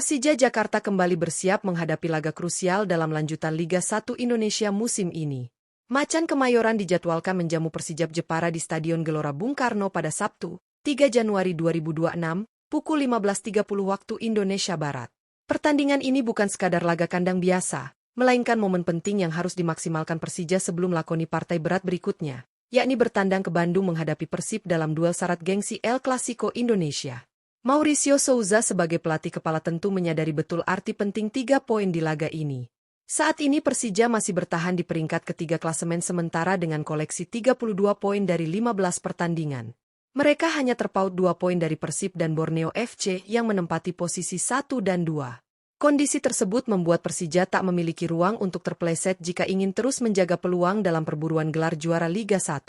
Persija Jakarta kembali bersiap menghadapi laga krusial dalam lanjutan Liga 1 Indonesia musim ini. Macan Kemayoran dijadwalkan menjamu Persijap Jepara di Stadion Gelora Bung Karno pada Sabtu, 3 Januari 2026, pukul 15.30 waktu Indonesia Barat. Pertandingan ini bukan sekadar laga kandang biasa, melainkan momen penting yang harus dimaksimalkan Persija sebelum lakoni partai berat berikutnya, yakni bertandang ke Bandung menghadapi Persib dalam duel syarat gengsi El Clasico Indonesia. Mauricio Souza sebagai pelatih kepala tentu menyadari betul arti penting 3 poin di laga ini. Saat ini Persija masih bertahan di peringkat ketiga klasemen sementara dengan koleksi 32 poin dari 15 pertandingan. Mereka hanya terpaut 2 poin dari Persib dan Borneo FC yang menempati posisi 1 dan 2. Kondisi tersebut membuat Persija tak memiliki ruang untuk terpeleset jika ingin terus menjaga peluang dalam perburuan gelar juara Liga 1.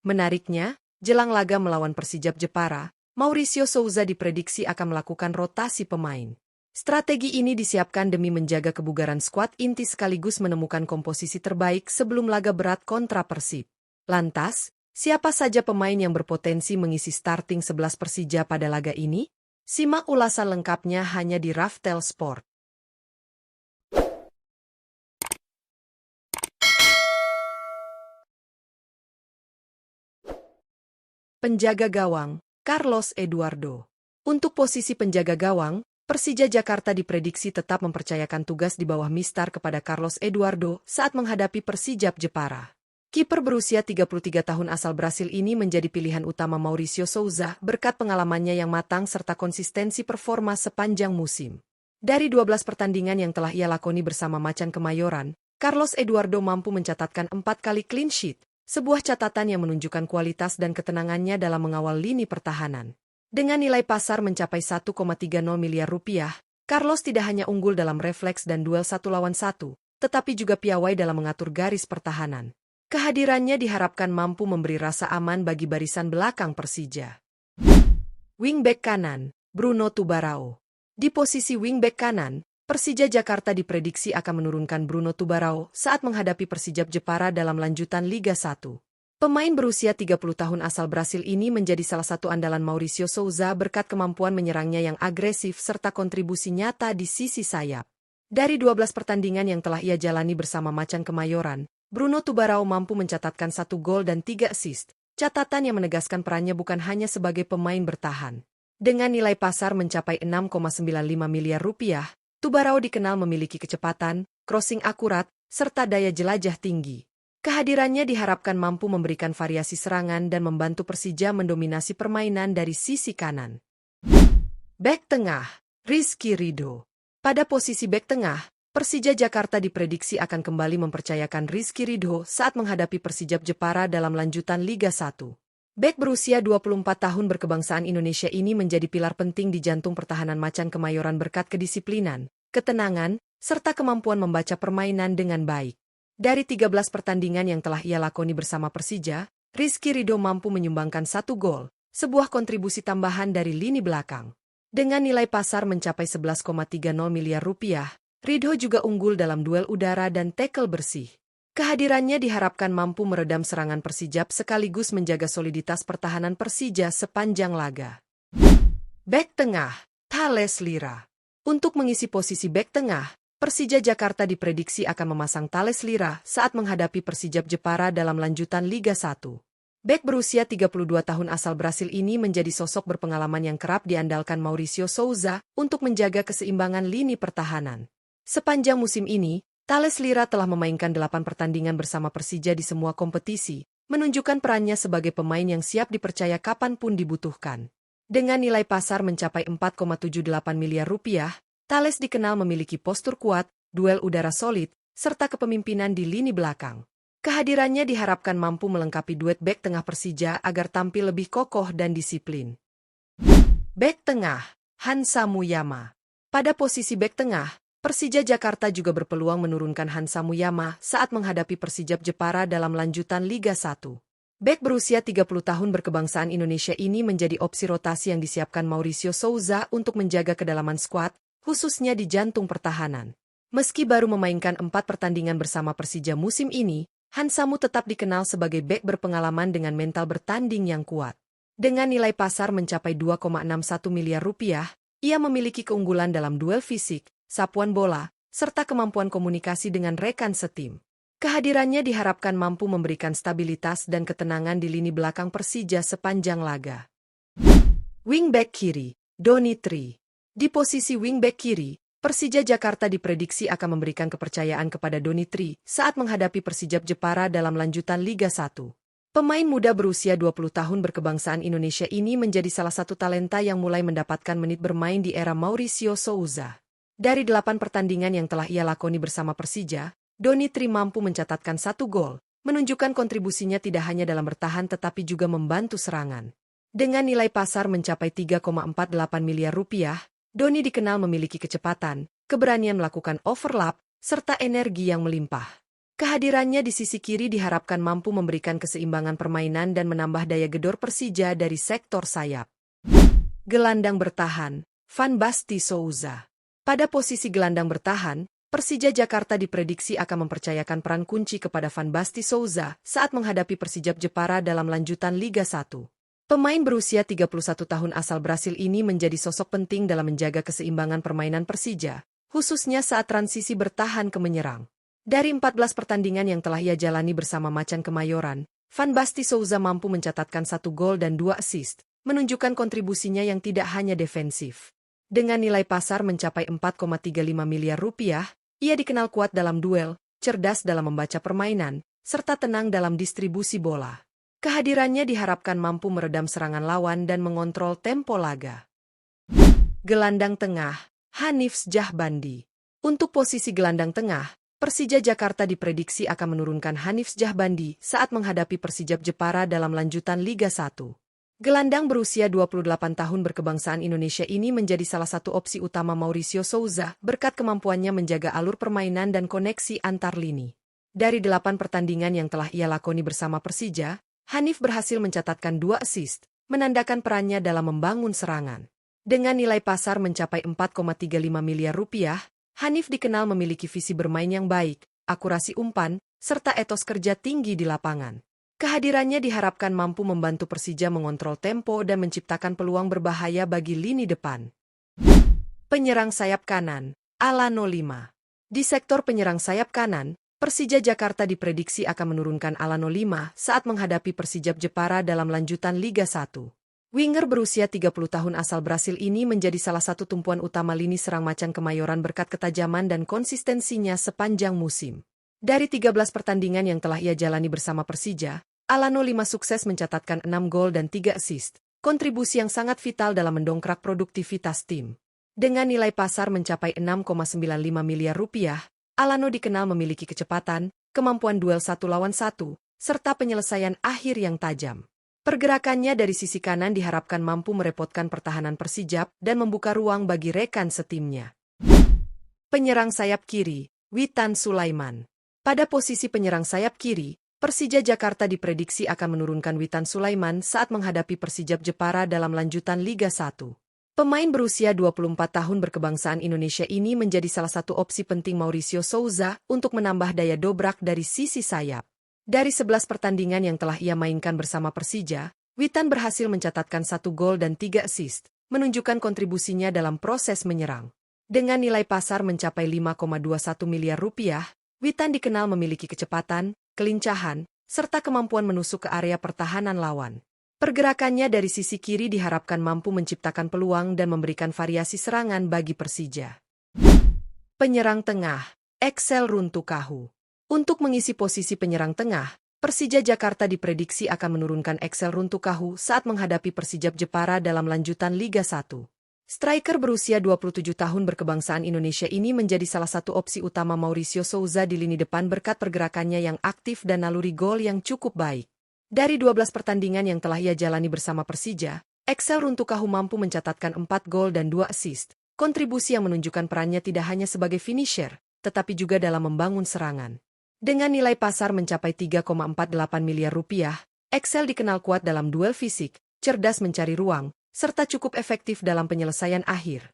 Menariknya, jelang laga melawan Persijap Jepara, Mauricio Souza diprediksi akan melakukan rotasi pemain. Strategi ini disiapkan demi menjaga kebugaran skuad inti sekaligus menemukan komposisi terbaik sebelum laga berat kontra Persib. Lantas, siapa saja pemain yang berpotensi mengisi starting 11 Persija pada laga ini? Simak ulasan lengkapnya hanya di Raftel Sport. Penjaga gawang Carlos Eduardo. Untuk posisi penjaga gawang, Persija Jakarta diprediksi tetap mempercayakan tugas di bawah mistar kepada Carlos Eduardo saat menghadapi Persijap Jepara. Kiper berusia 33 tahun asal Brasil ini menjadi pilihan utama Mauricio Souza berkat pengalamannya yang matang serta konsistensi performa sepanjang musim. Dari 12 pertandingan yang telah ia lakoni bersama Macan Kemayoran, Carlos Eduardo mampu mencatatkan 4 kali clean sheet, sebuah catatan yang menunjukkan kualitas dan ketenangannya dalam mengawal lini pertahanan. Dengan nilai pasar mencapai 1,30 miliar rupiah, Carlos tidak hanya unggul dalam refleks dan duel 1 lawan 1, tetapi juga piawai dalam mengatur garis pertahanan. Kehadirannya diharapkan mampu memberi rasa aman bagi barisan belakang Persija. Wingback kanan, Bruno Tubarao. Di posisi wingback kanan, Persija Jakarta diprediksi akan menurunkan Bruno Tubarao saat menghadapi Persijap Jepara dalam lanjutan Liga 1. Pemain berusia 30 tahun asal Brasil ini menjadi salah satu andalan Mauricio Souza berkat kemampuan menyerangnya yang agresif serta kontribusi nyata di sisi sayap. Dari 12 pertandingan yang telah ia jalani bersama Macan Kemayoran, Bruno Tubarao mampu mencatatkan 1 gol dan 3 assist, catatan yang menegaskan perannya bukan hanya sebagai pemain bertahan. Dengan nilai pasar mencapai 6,95 miliar rupiah, Tubarao dikenal memiliki kecepatan, crossing akurat, serta daya jelajah tinggi. Kehadirannya diharapkan mampu memberikan variasi serangan dan membantu Persija mendominasi permainan dari sisi kanan. Bek tengah, Rizky Ridho. Pada posisi bek tengah, Persija Jakarta diprediksi akan kembali mempercayakan Rizky Ridho saat menghadapi Persijap Jepara dalam lanjutan Liga 1. Bek berusia 24 tahun berkebangsaan Indonesia ini menjadi pilar penting di jantung pertahanan Macan Kemayoran berkat kedisiplinan, ketenangan, serta kemampuan membaca permainan dengan baik. Dari 13 pertandingan yang telah ia lakoni bersama Persija, Rizky Ridho mampu menyumbangkan 1 gol, sebuah kontribusi tambahan dari lini belakang. Dengan nilai pasar mencapai 11,30 miliar rupiah, Ridho juga unggul dalam duel udara dan tackle bersih. Kehadirannya diharapkan mampu meredam serangan Persijap sekaligus menjaga soliditas pertahanan Persija sepanjang laga. Bek tengah, Thales Lira. Untuk mengisi posisi bek tengah, Persija Jakarta diprediksi akan memasang Thales Lira saat menghadapi Persijap Jepara dalam lanjutan Liga 1. Bek berusia 32 tahun asal Brasil ini menjadi sosok berpengalaman yang kerap diandalkan Mauricio Souza untuk menjaga keseimbangan lini pertahanan. Sepanjang musim ini, Thales Lira telah memainkan 8 pertandingan bersama Persija di semua kompetisi, menunjukkan perannya sebagai pemain yang siap dipercaya kapanpun dibutuhkan. Dengan nilai pasar mencapai 4,78 miliar rupiah, Thales dikenal memiliki postur kuat, duel udara solid, serta kepemimpinan di lini belakang. Kehadirannya diharapkan mampu melengkapi duet bek tengah Persija agar tampil lebih kokoh dan disiplin. Bek tengah, Hansa Muyama. Pada posisi bek tengah, Persija Jakarta juga berpeluang menurunkan Hansa Muyama saat menghadapi Persijap Jepara dalam lanjutan Liga 1. Bek berusia 30 tahun berkebangsaan Indonesia ini menjadi opsi rotasi yang disiapkan Mauricio Souza untuk menjaga kedalaman skuad, khususnya di jantung pertahanan. Meski baru memainkan 4 pertandingan bersama Persija musim ini, Hansamu tetap dikenal sebagai bek berpengalaman dengan mental bertanding yang kuat. Dengan nilai pasar mencapai 2,61 miliar rupiah, Ia memiliki keunggulan dalam duel fisik, sapuan bola, serta kemampuan komunikasi dengan rekan setim. Kehadirannya diharapkan mampu memberikan stabilitas dan ketenangan di lini belakang Persija sepanjang laga. Wingback kiri, Doni Tri. Di posisi wingback kiri, Persija Jakarta diprediksi akan memberikan kepercayaan kepada Doni Tri saat menghadapi Persijap Jepara dalam lanjutan Liga 1. Pemain muda berusia 20 tahun berkebangsaan Indonesia ini menjadi salah satu talenta yang mulai mendapatkan menit bermain di era Mauricio Souza. Dari 8 pertandingan yang telah ia lakoni bersama Persija, Doni Tri mampu mencatatkan 1 gol, menunjukkan kontribusinya tidak hanya dalam bertahan tetapi juga membantu serangan. Dengan nilai pasar mencapai 3,48 miliar rupiah, Doni dikenal memiliki kecepatan, keberanian melakukan overlap, serta energi yang melimpah. Kehadirannya di sisi kiri diharapkan mampu memberikan keseimbangan permainan dan menambah daya gedor Persija dari sektor sayap. Gelandang bertahan, Van Basti Souza. Pada posisi gelandang bertahan, Persija Jakarta diprediksi akan mempercayakan peran kunci kepada Van Basti Souza saat menghadapi Persijap Jepara dalam lanjutan Liga 1. Pemain berusia 31 tahun asal Brasil ini menjadi sosok penting dalam menjaga keseimbangan permainan Persija, khususnya saat transisi bertahan ke menyerang. Dari 14 pertandingan yang telah ia jalani bersama Macan Kemayoran, Van Basti Souza mampu mencatatkan 1 gol dan 2 assist, menunjukkan kontribusinya yang tidak hanya defensif. Dengan nilai pasar mencapai 4,35 miliar rupiah, ia dikenal kuat dalam duel, cerdas dalam membaca permainan, serta tenang dalam distribusi bola. Kehadirannya diharapkan mampu meredam serangan lawan dan mengontrol tempo laga. Gelandang tengah, Hanif Syahbandi. Untuk posisi gelandang tengah, Persija Jakarta diprediksi akan menurunkan Hanif Syahbandi saat menghadapi Persijap Jepara dalam lanjutan Liga 1. Gelandang berusia 28 tahun berkebangsaan Indonesia ini menjadi salah satu opsi utama Mauricio Souza berkat kemampuannya menjaga alur permainan dan koneksi antar lini. Dari 8 pertandingan yang telah ia lakoni bersama Persija, Hanif berhasil mencatatkan 2 assist, menandakan perannya dalam membangun serangan. Dengan nilai pasar mencapai 4,35 miliar rupiah, Hanif dikenal memiliki visi bermain yang baik, akurasi umpan, serta etos kerja tinggi di lapangan. Kehadirannya diharapkan mampu membantu Persija mengontrol tempo dan menciptakan peluang berbahaya bagi lini depan. Penyerang sayap kanan, Alano 5. Di sektor penyerang sayap kanan, Persija Jakarta diprediksi akan menurunkan Alano 5 saat menghadapi Persijap Jepara dalam lanjutan Liga 1. Winger berusia 30 tahun asal Brasil ini menjadi salah satu tumpuan utama lini serang Macan Kemayoran berkat ketajaman dan konsistensinya sepanjang musim. Dari 13 pertandingan yang telah ia jalani bersama Persija, Alano 5 sukses mencatatkan 6 gol dan 3 assist, kontribusi yang sangat vital dalam mendongkrak produktivitas tim. Dengan nilai pasar mencapai 6,95 miliar rupiah, Alano dikenal memiliki kecepatan, kemampuan duel 1 lawan 1, serta penyelesaian akhir yang tajam. Pergerakannya dari sisi kanan diharapkan mampu merepotkan pertahanan Persijap dan membuka ruang bagi rekan setimnya. Penyerang sayap kiri, Witan Sulaiman. Pada posisi penyerang sayap kiri, Persija Jakarta diprediksi akan menurunkan Witan Sulaiman saat menghadapi Persijap Jepara dalam lanjutan Liga 1. Pemain berusia 24 tahun berkebangsaan Indonesia ini menjadi salah satu opsi penting Mauricio Souza untuk menambah daya dobrak dari sisi sayap. Dari 11 pertandingan yang telah ia mainkan bersama Persija, Witan berhasil mencatatkan 1 gol dan 3 assist, menunjukkan kontribusinya dalam proses menyerang. Dengan nilai pasar mencapai 5,21 miliar rupiah, Witan dikenal memiliki kecepatan, kelincahan, serta kemampuan menusuk ke area pertahanan lawan. Pergerakannya dari sisi kiri diharapkan mampu menciptakan peluang dan memberikan variasi serangan bagi Persija. Penyerang tengah, Excel Runtukahu. Untuk mengisi posisi penyerang tengah, Persija Jakarta diprediksi akan menurunkan Excel Runtukahu saat menghadapi Persijap Jepara dalam lanjutan Liga 1. Striker berusia 27 tahun berkebangsaan Indonesia ini menjadi salah satu opsi utama Mauricio Souza di lini depan berkat pergerakannya yang aktif dan naluri gol yang cukup baik. Dari 12 pertandingan yang telah ia jalani bersama Persija, Excel Runtukahu mampu mencatatkan 4 gol dan 2 assist, kontribusi yang menunjukkan perannya tidak hanya sebagai finisher, tetapi juga dalam membangun serangan. Dengan nilai pasar mencapai 3,48 miliar rupiah, Excel dikenal kuat dalam duel fisik, cerdas mencari ruang, serta cukup efektif dalam penyelesaian akhir.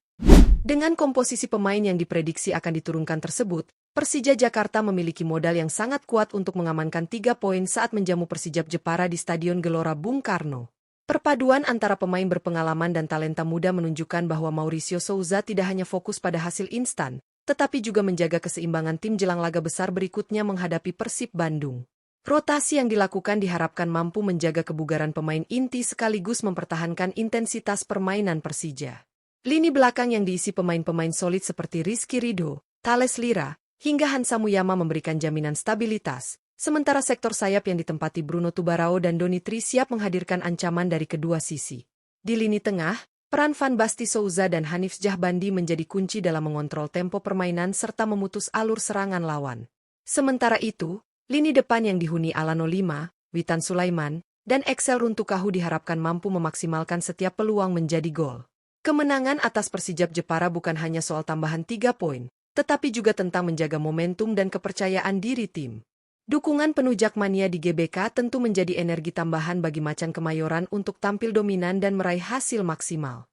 Dengan komposisi pemain yang diprediksi akan diturunkan tersebut, Persija Jakarta memiliki modal yang sangat kuat untuk mengamankan 3 poin saat menjamu Persijap Jepara di Stadion Gelora Bung Karno. Perpaduan antara pemain berpengalaman dan talenta muda menunjukkan bahwa Mauricio Souza tidak hanya fokus pada hasil instan, tetapi juga menjaga keseimbangan tim jelang laga besar berikutnya menghadapi Persib Bandung. Rotasi yang dilakukan diharapkan mampu menjaga kebugaran pemain inti sekaligus mempertahankan intensitas permainan Persija. Lini belakang yang diisi pemain-pemain solid seperti Rizky Ridho, Thales Lira, hingga Hansa Muyama memberikan jaminan stabilitas, sementara sektor sayap yang ditempati Bruno Tubarao dan Doni Tri siap menghadirkan ancaman dari kedua sisi. Di lini tengah, peran Van Basti Souza dan Hanif Jahbandi menjadi kunci dalam mengontrol tempo permainan serta memutus alur serangan lawan. Sementara itu, lini depan yang dihuni Alano Lima, Witan Sulaiman, dan Excel Runtukahu diharapkan mampu memaksimalkan setiap peluang menjadi gol. Kemenangan atas Persijap Jepara bukan hanya soal tambahan 3 poin, tetapi juga tentang menjaga momentum dan kepercayaan diri tim. Dukungan penuh Jakmania di GBK tentu menjadi energi tambahan bagi Macan Kemayoran untuk tampil dominan dan meraih hasil maksimal.